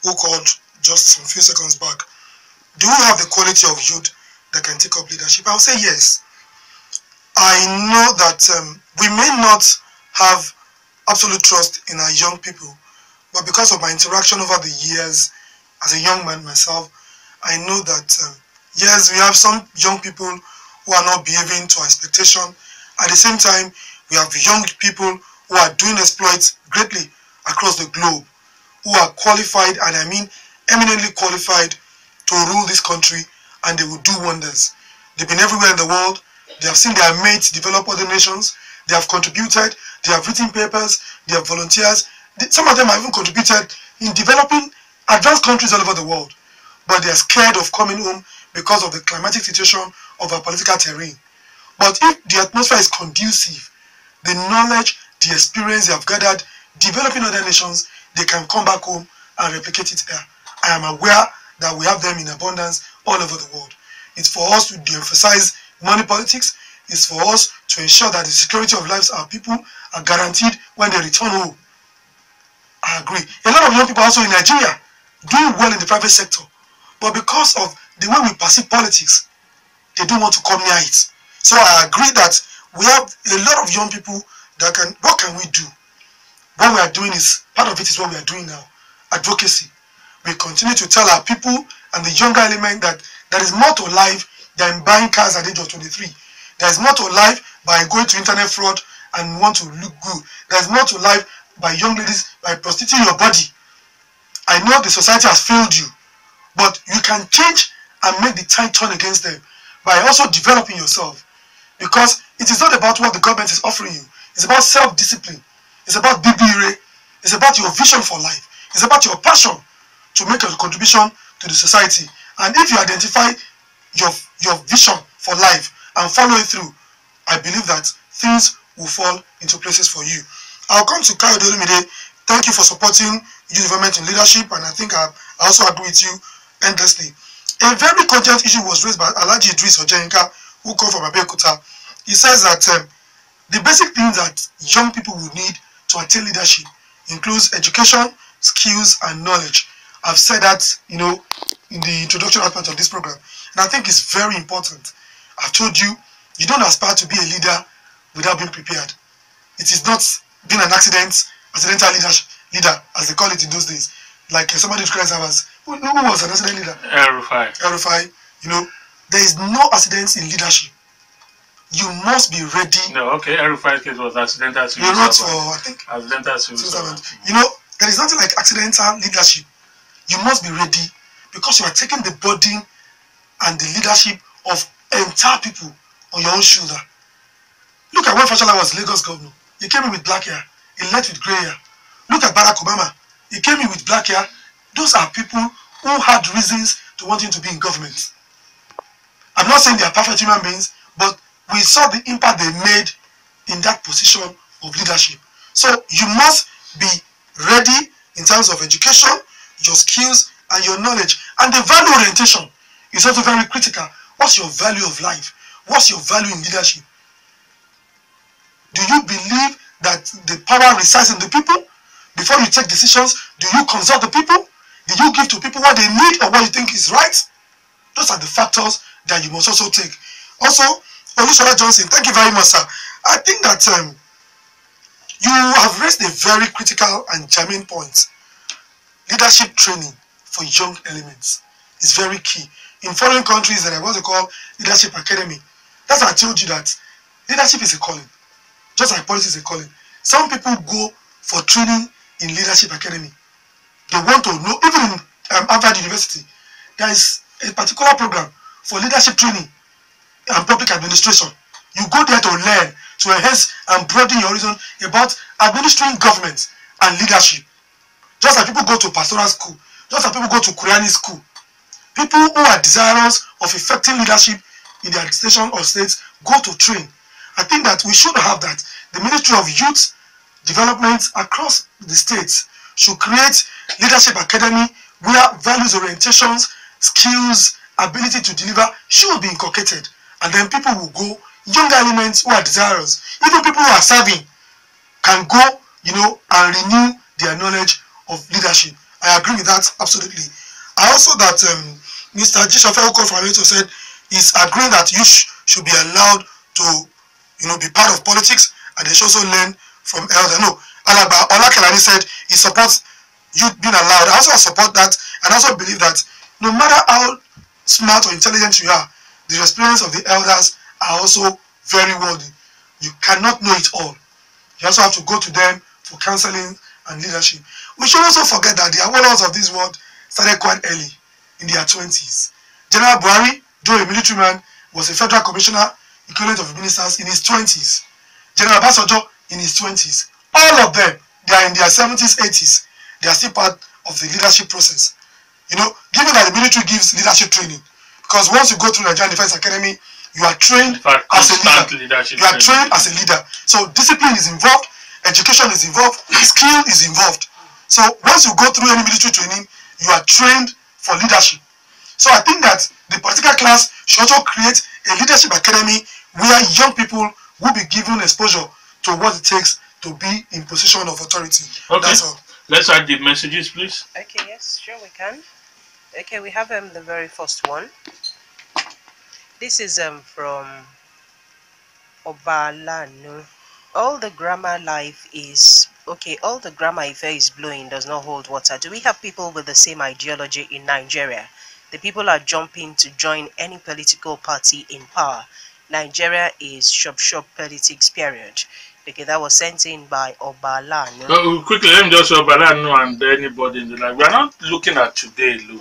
who called just some few seconds back. Do we have the quality of youth that can take up leadership? I will say yes. I know that we may not have absolute trust in our young people, but because of my interaction over the years as a young man myself, I know that yes, we have some young people who are not behaving to our expectation. At the same time, we have young people who are doing exploits greatly across the globe, who are qualified, and I mean eminently qualified, to rule this country, and they will do wonders. They've been everywhere in the world. They have seen their mates develop other nations. They have contributed. They have written papers. They have volunteers. Some of them have even contributed in developing advanced countries all over the world. But they are scared of coming home because of the climatic situation of our political terrain. But if the atmosphere is conducive, the knowledge, the experience they have gathered, developing other nations, they can come back home and replicate it here. I am aware that we have them in abundance all over the world. It's for us to de-emphasize money politics. It's for us to ensure that the security of lives of our people are guaranteed when they return home. I agree. A lot of young people also in Nigeria doing well in the private sector, but because of the way we perceive politics, they don't want to come near it. So I agree that we have a lot of young people that can, what can we do? What we are doing is, part of it is what we are doing now, advocacy. We continue to tell our people and the younger element that there is more to life than buying cars at the age of 23. There is more to life by going to internet fraud and want to look good. There is more to life by young ladies by prostituting your body. I know the society has failed you, but you can change and make the tide turn against them by also developing yourself. Because it is not about what the government is offering you. It's about self-discipline. It's about BBRA. It's about your vision for life. It's about your passion to make a contribution to the society. And if you identify your vision for life and follow it through, I believe that things will fall into places for you. I'll come to Kayode Olumide. Thank you for supporting youth development in leadership, and I think I also agree with you endlessly. A very content issue was raised by Alhaji Idris Ojenka, who come from Abeokuta. He says that the basic things that young people will need to attain leadership includes education, skills, and knowledge. I've said that, in the introduction aspect of this program, and I think it's very important. I've told you, you don't aspire to be a leader without being prepared. It is not being an accidental leader, as they call it in those days. Like somebody describes him as, who was an accident leader? El-Rufai. There is no accidents in leadership. You must be ready. No, okay, El-Rufai's case was accidental civil servant. For, I think, accidental civil servant. There is nothing like accidental leadership. You must be ready because you are taking the burden and the leadership of entire people on your own shoulder. Look at when Fashola was Lagos governor. He came in with black hair. He left with grey hair. Look at Barack Obama. He came in with black hair. Those are people who had reasons to want him to be in government. I'm not saying they are perfect human beings, but we saw the impact they made in that position of leadership. So you must be ready in terms of education, your skills, and your knowledge. And the value orientation is also very critical. What's your value of life? What's your value in leadership? Do you believe that the power resides in the people? Before you take decisions, do you consult the people? Do you give to people what they need or what you think is right? Those are the factors that you must also take. Also, Olusola Johnson, thank you very much, sir. I think that you have raised a very critical and germane point. Leadership training for young elements is very key. In foreign countries, there are what they call leadership academy. That's why I told you that leadership is a calling. Just like politics is a calling. Some people go for training in leadership academy. They want to know, even in Harvard University, there is a particular program for leadership training and public administration. You go there to learn, to enhance and broaden your horizon about administering government and leadership. Just like people go to pastoral school, just like people go to Quranic school. People who are desirous of effective leadership in the administration of states go to train. I think that we should have that. The Ministry of Youth Development across the states should create leadership academy where values orientations, skills, ability to deliver should be inculcated. And then people will go, younger elements who are desirous, even people who are serving, can go, and renew their knowledge of leadership. I agree with that absolutely. I also that Mr. Jishofe Okoye said is agreeing that youth should be allowed to be part of politics, and they should also learn from elders. No, Alaba Olakelani said he supports youth being allowed. I also support that, and I also believe that no matter how smart or intelligent you are, the experience of the elders are also very worthy. You cannot know it all. You also have to go to them for counseling and leadership. We should also forget that the Awolos of this world started quite early, in their 20s. General Buhari, though a military man, was a federal commissioner, equivalent of ministers, in his 20s. General Basojo in his 20s. All of them, they are in their 70s, 80s. They are still part of the leadership process. Given that the military gives leadership training, because once you go through Nigerian Defense Academy, you are trained as a leader. You are trained as a leader. So discipline is involved, education is involved, skill is involved. So once you go through any military training, you are trained for leadership. So I think that the political class should also create a leadership academy where young people will be given exposure to what it takes to be in position of authority. Okay. That's all. Let's add the messages, please. Okay, yes, sure we can. Okay, we have the very first one. This is from Obalanu. All the grammar life is okay. All the grammar Ife is blowing does not hold water. Do we have people with the same ideology in Nigeria? The people are jumping to join any political party in power. Nigeria is shop politics. Period. Okay, that was sent in by Obalanu. Quickly, let me just say, but I know and anybody in the life. We are not looking at today alone.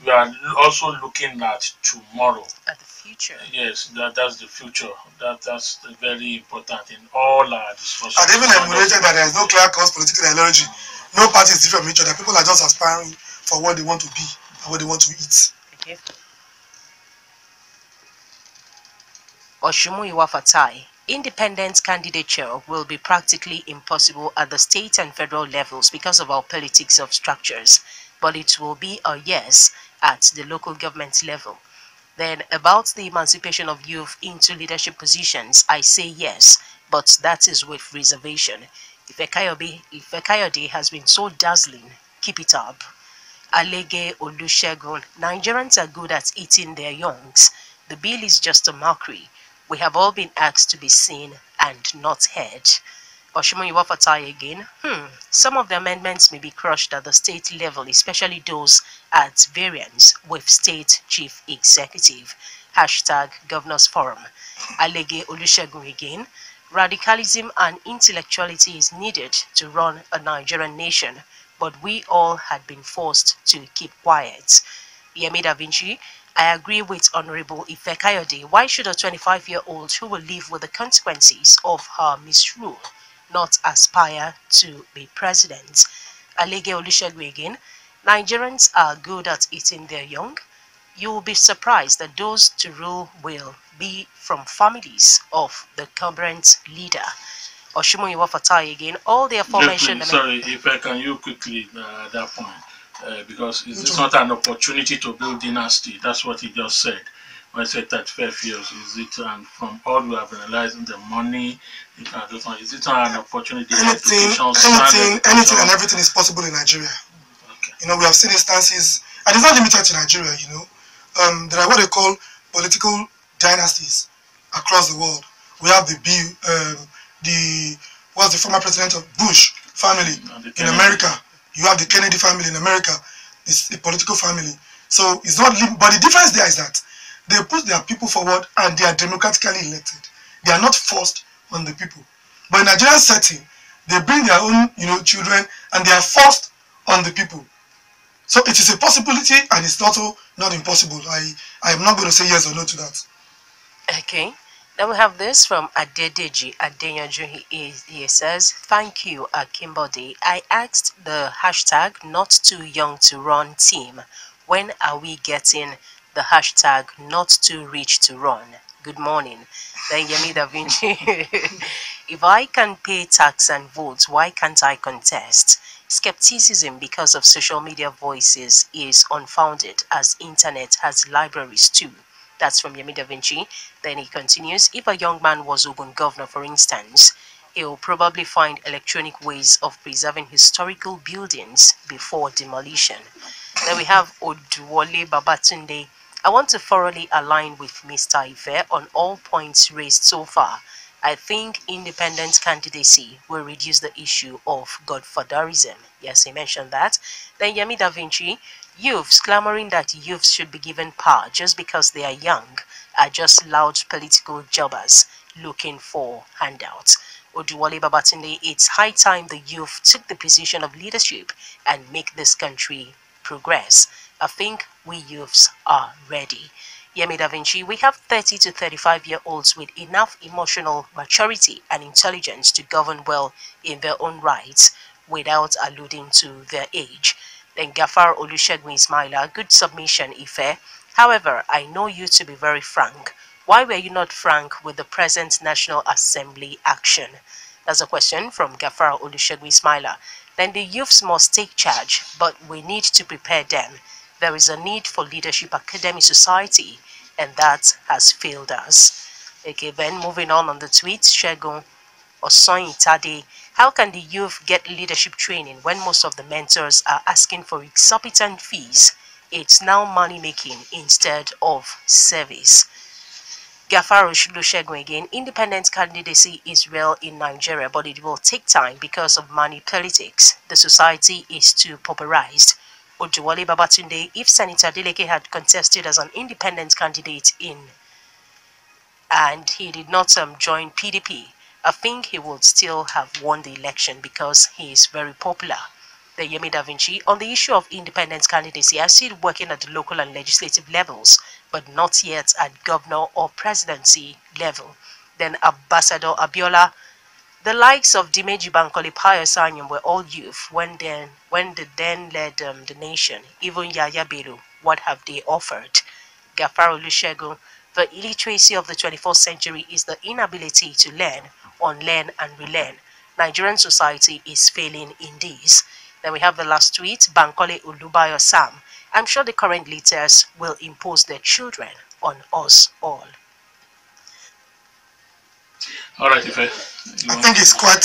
We are also looking at tomorrow. At the future. Yes, that's the future. That's very important in all our discussions. And even emulated that there is no clear cut political ideology. No party is different from each other. People are just aspiring for what they want to be and what they want to eat. Okay. Oshumuyiwa Fatai. Independent candidature will be practically impossible at the state and federal levels because of our politics of structures, but it will be a yes at the local government level. Then about the emancipation of youth into leadership positions, I say yes, but that is with reservation. Ifekayode has been so dazzling. Keep it up. Alege Olusegun. Nigerians are good at eating their youngs. The bill is just a mockery. We have all been asked to be seen and not heard. Oshimoyiwa Fatai again. Some of the amendments may be crushed at the state level, especially those at variance with state chief executive. Hashtag Governors Forum. Alege Olusegun again. Radicalism and intellectuality is needed to run a Nigerian nation, but we all had been forced to keep quiet. Yemi Da Vinci, I agree with Honourable Ifekayode. Why should a 25-year-old who will live with the consequences of her misrule not aspire to be president? Alege Olusegun again, Nigerians are good at eating their young. You will be surprised that those to rule will be from families of the current leader. Oshumuyiwa Fatai again, all the aforementioned... Sorry, if I can you quickly at that point, because is this not an opportunity to build dynasty? That's what he just said. When I said that fair fears, is it, and from all we have analyzed the money, is it not an opportunity? Anything and everything is possible in Nigeria. Okay. You know, we have seen instances, and it's not limited to Nigeria, you know. There are what they call political dynasties across the world. We have the former president of Bush family in America. You have the Kennedy family in America. It's a political family. So it's not, but the difference there is that they put their people forward and they are democratically elected. They are not forced on the people. But in Nigerian setting, they bring their own, children and they are forced on the people. So it is a possibility and it's also not impossible. I am not going to say yes or no to that. Okay. Then we have this from Adedeji Adeyanju. He says, thank you, Akinbode. I asked the hashtag not too young to run team. When are we getting the hashtag not too rich to run? Good morning. Then Yemi Da Vinci. If I can pay tax and vote, why can't I contest? Skepticism because of social media voices is unfounded, as internet has libraries too. That's from Yemi Da Vinci. Then he continues, if a young man was Ogun governor, for instance, he will probably find electronic ways of preserving historical buildings before demolition. Then we have Oduwole Babatunde. I want to thoroughly align with Mr. Ife on all points raised so far. I think independent candidacy will reduce the issue of godfatherism. Yes, he mentioned that. Then Yemi Da Vinci, youths clamoring that youths should be given power just because they are young are just loud political jobbers looking for handouts. Oduwale Babatunde, it's high time the youth took the position of leadership and make this country progress. I think we youths are ready. Yemi Da Vinci, we have 30 to 35-year-olds with enough emotional maturity and intelligence to govern well in their own rights without alluding to their age. Then Gafar Olusegun Ismaila, good submission, Ife. However, I know you to be very frank. Why were you not frank with the present National Assembly action? That's a question from Gafar Olusegun Ismaila. Then the youths must take charge, but we need to prepare them. There is a need for leadership academy society, and that has failed us. Okay, then moving on the tweet, Shegun Osoyintade. How can the youth get leadership training when most of the mentors are asking for exorbitant fees It's now money making instead of service. Gafaro Olusegun again, independent candidacy is real in Nigeria, but it will take time because of money politics. The society is too pauperized. Ojuwole Babatunde, if Senator Dele had contested as an independent candidate and he did not join PDP, I think he would still have won the election because he is very popular. The Yemi Da Vinci, on the issue of independent candidacy, are still working at the local and legislative levels, but not yet at governor or presidency level. Then Ambassador Abiola, the likes of Dimeji Bankole, Pius Anyam were all youth when they then led the nation. Even Yaya Bello, what have they offered? Gafaro Olusegun, the illiteracy of the 21st century is the inability to learn, unlearn and relearn. Nigerian society is failing in this. Then we have the last tweet, Bankole Olubayo Sam. I'm sure the current leaders will impose their children on us all. All right, Ife. I think it's quite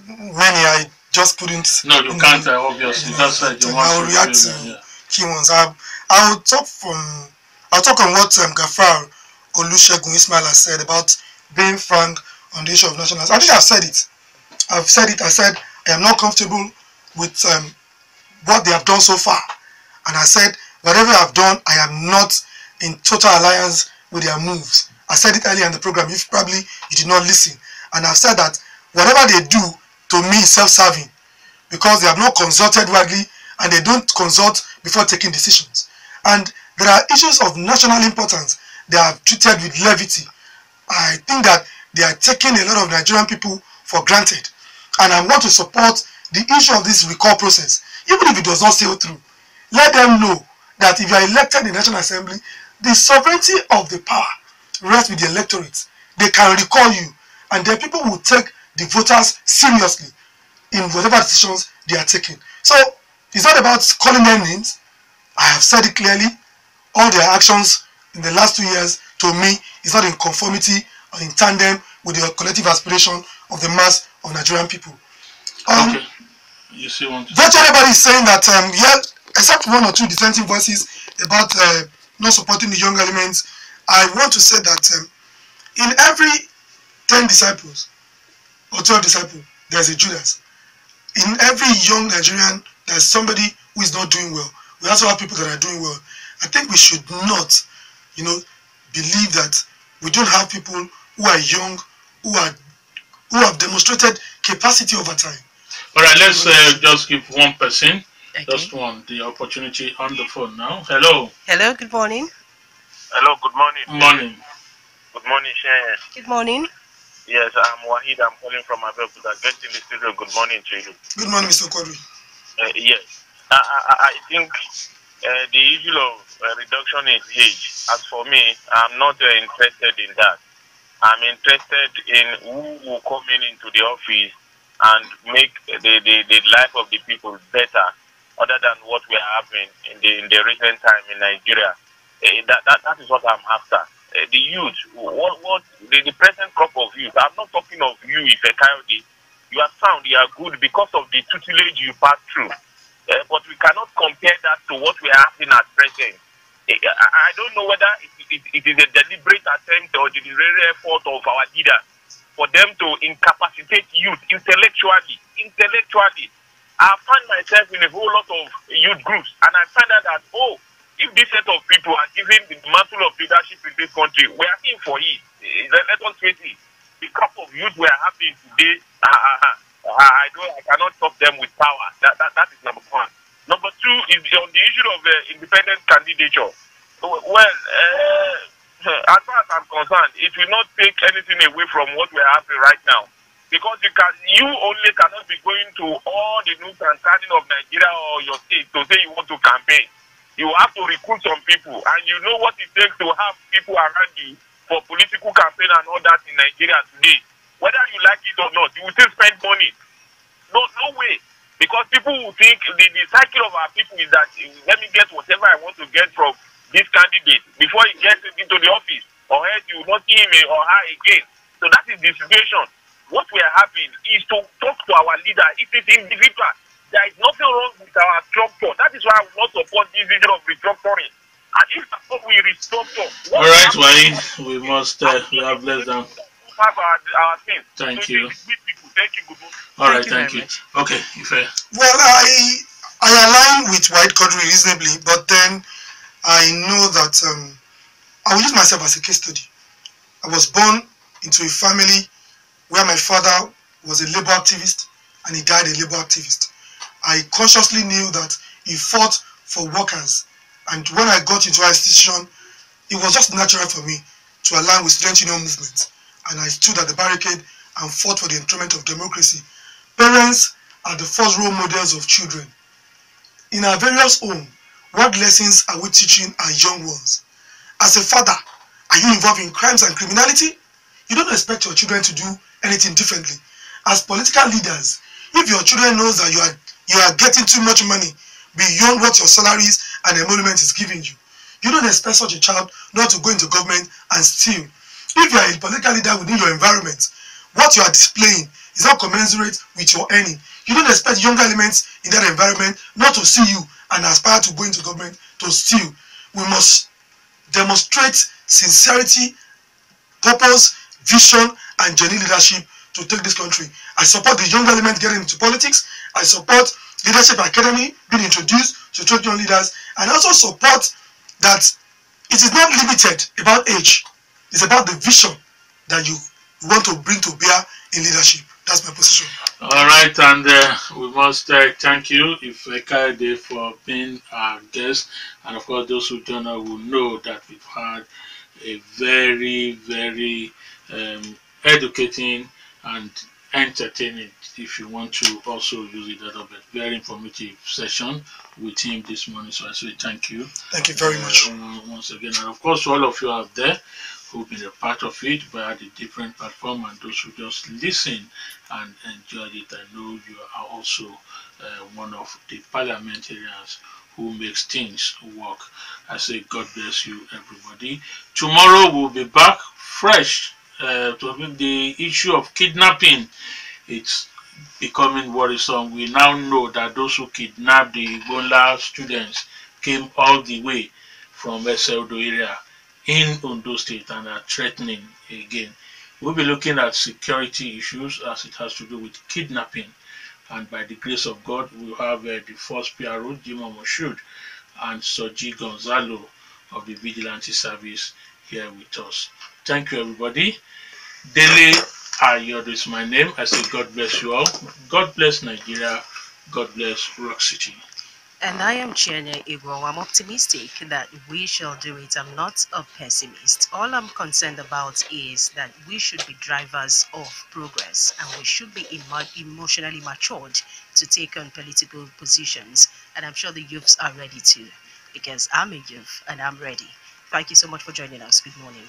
many. I just couldn't. No, you can't. Obviously, that's right. I'll react to key ones. I'll talk on what Gafar Olusegun Ismail has said about being frank on the issue of nationals. I think I've said it. I said I am not comfortable with what they have done so far, and I said whatever I've done, I am not in total alliance with their moves. I said it earlier in the program. If probably you did not listen, and I've said that whatever they do to me is self-serving because they have not consulted widely and they don't consult before taking decisions. And there are issues of national importance they have treated with levity. I think that they are taking a lot of Nigerian people for granted, and I want to support the issue of this recall process, even if it does not sail through. Let them know that if you are elected in the National Assembly, the sovereignty of the power rests with the electorate. They can recall you, and the people will take the voters seriously in whatever decisions they are taking. So it's not about calling them names. I have said it clearly. All their actions in the last 2 years, to me, is not in conformity or in tandem with the collective aspiration of the mass of Nigerian people. Okay. You see one. Virtually everybody is saying that, yeah, except one or two dissenting voices about not supporting the young elements. I want to say that in every 10 disciples or 12 disciples, there's a Judas. In every young Nigerian, there's somebody who is not doing well. We also have people that are doing well. I think we should not, believe that we don't have people who are young, who have demonstrated capacity over time. All right, let's just give one person, just one, the opportunity on the phone now. Hello. Hello, good morning. Hello, good morning. Morning. Good morning, Chienye. Good morning. Yes, I'm Wahid. I'm calling from Ayodo. Get in the studio. Good morning to you. Good morning, Mr. Quadri. Yes. I think the issue of reduction in age, as for me, I'm not interested in that. I'm interested in who will come into the office and make the life of the people better, other than what we are having in the recent time in Nigeria. That is what I'm after. The youth, the present crop of youth. I'm not talking of you, Ifekayode. You are sound, you are good because of the tutelage you passed through. But we cannot compare that to what we are having at present. I don't know whether it is a deliberate attempt or the deliberate effort of our leaders for them to incapacitate youth intellectually. I find myself in a whole lot of youth groups, and I find out that, if this set of people are given the mantle of leadership in this country, we are in for it. Let us face it. The crop of youth we are having today, I cannot stop them with power. That is number one. Number two is on the issue of independent candidature. Well, as far as I'm concerned, it will not take anything away from what we are having right now. Because you only cannot be going to all the nooks and crannies of Nigeria or your state to say you want to campaign. You have to recruit some people, and you know what it takes to have people around you for political campaign and all that in Nigeria today. Whether you like it or not, you will still spend money. No way. Because people will think the cycle of our people is that let me get whatever I want to get from this candidate before he gets into the office, or else you will not see him or her again. So that is the situation. What we are having is to talk to our leader. It is individual. There is nothing wrong with with our structure. That is why I want to support this vision of restructuring. And if we restructure, all right, why we must we have less than. Our things. Thank so you. Thank you. Good morning. All right, Thank thank you you. very much. Okay, Ife. Well, I align with white country reasonably, but then I know that I will use myself as a case study. I was born into a family where my father was a labor activist and he died a labor activist. I consciously knew that he fought for workers, and when I got into our institution, it was just natural for me to align with student union movement, and I stood at the barricade and fought for the enthronement of democracy. Parents are the first role models of children. In our various homes, what lessons are we teaching our young ones? As a father, are you involved in crimes and criminality? You don't expect your children to do anything differently. As political leaders, if your children knows that you are getting too much money beyond what your salaries and emolument is giving you, you don't expect such a child not to go into government and steal. If you are a political leader within your environment, what you are displaying is not commensurate with your earning. You don't expect younger elements in that environment not to see you and aspire to go into government to steal. We must demonstrate sincerity, purpose, vision, and genuine leadership to take this country. I support the young element getting into politics. I support Leadership Academy being introduced to trade young leaders, and I also support that it is not limited about age. It's about the vision that you want to bring to bear in leadership. That's my position. All right, and we must thank you, Ifekayode, for being our guest, and of course, those who don't know will know that we've had a very, very educating and entertaining, if you want to also use it a little bit, very informative session with him this morning. So I say thank you. Thank you very much. Once again, and of course, all of you out there who've been a part of it via the different platform, and those who just listen and enjoyed it. I know you are also one of the parliamentarians who makes things work. I say God bless you, everybody. Tomorrow we'll be back fresh to the issue of kidnapping. It's becoming worrisome. We now know that those who kidnapped the Egwuonwu students came all the way from Ayodo area in Ondo State and are threatening again. We'll be looking at security issues as it has to do with kidnapping. And by the grace of God, we'll have the first PRO, Jimo Moshood, and Soji Gonzalo of the Vigilante Service here with us. Thank you, everybody. Dele Ayodo is my name. I say God bless you all. God bless Nigeria. God bless Rock City. And I am Chienye Egwuonwu. I'm optimistic that we shall do it. I'm not a pessimist. All I'm concerned about is that we should be drivers of progress, and we should be emotionally matured to take on political positions. And I'm sure the youths are ready too, because I'm a youth and I'm ready. Thank you so much for joining us. Good morning.